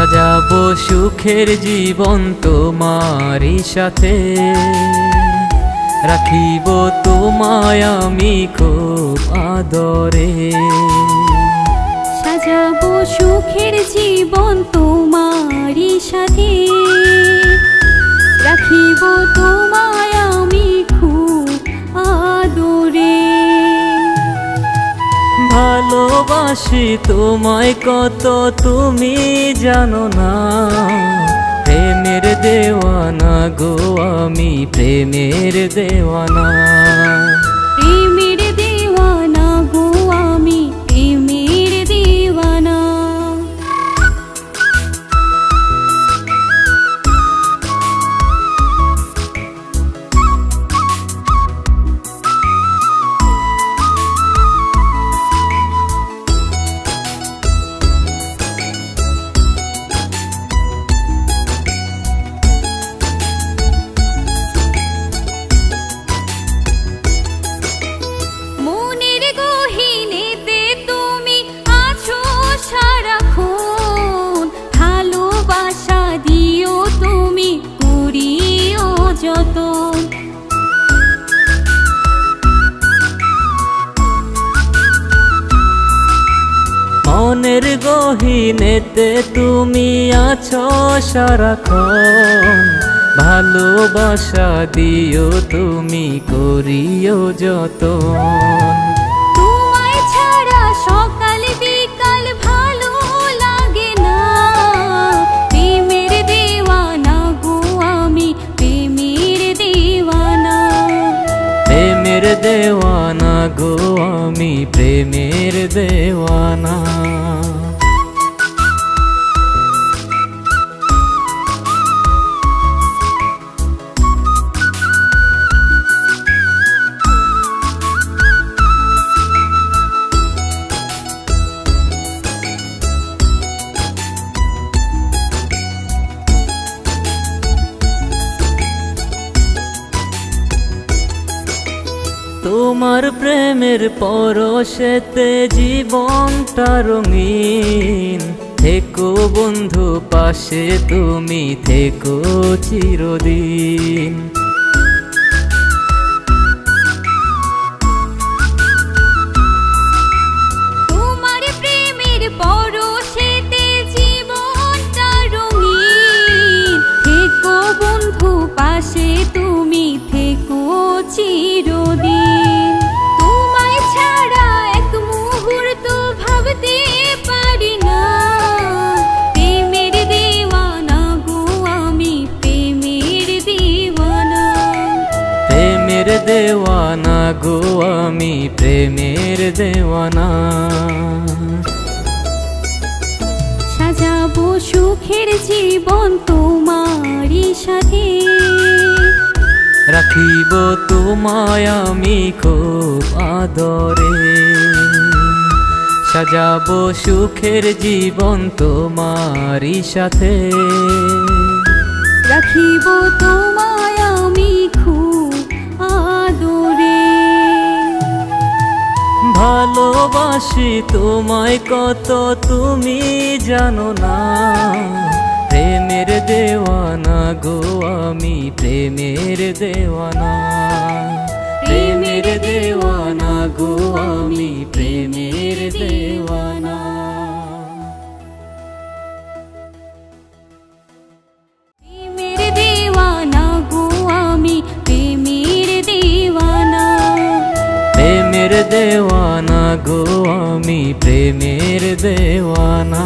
সাজাবো সুখের জীবন তোমারই সাথে, রাখিব তোমায় আমি খুব আদরে। সাজাবো সুখের জীবন তোমারই সাথে, রাখিব তোমায় আমি খুব আদরে। ভালোবাসি তোমায় কত তুমি জানো না, প্রেমের দেওয়ানা গো আমি, প্রেমের দেওয়ানা। প্রেমের দেওয়ানা গো আমি, প্রেমের দেওয়ানা। মনের গহীনেতে তুমি আছো সারাক্ষণ, ভালোবাসা দিও তুমি করিও যতন। তোমায় ছাড়া সকাল বিকাল ভালো লাগে না, প্রেমের দেওয়ানা গো আমি, প্রেমের দেওয়ানা। প্রেমের দেওয়ানা গো আমি, প্রেমের দেওয়ানা। তোমার প্রেমের পরশেতে জীবনটা রঙিন, থেকো বন্ধু পাশে তুমি, থেকো চিরদিন। তোমার প্রেমের পরশেতে জীবনটা রঙিন, থেকো বন্ধু পাশে তুমি, থেকো চিরদিন। তোমায় ছাড়া এক মুহূর্ত ভাবতে পারি না, প্রেমের দেওয়ানা গো আমি, প্রেমের দেওয়ানা। প্রেমের দেওয়ানা গো আমি, প্রেমের দেওয়ানা। সাজাবো সুখের জীবন তোমারই সাথে, রাখিব তোমায় আমি খুব আদরে। সাজাবো সুখের জীবন তোমারই সাথে, রাখিব তোমায় আমি খুব আদরে। ভালোবাসি তোমায় কত তুমি জানো না, প্রেমের দেওয়ানা গো আমি, প্রেমের দেওয়ানা। প্রেমের দেওয়ানা গো আমি, প্রেমের দেওয়ানা। প্রেমের দেওয়ানা গো আমি, প্রেমের দেওয়ানা। প্রেমের দেওয়ানা গো আমি, প্রেমের দেওয়ানা।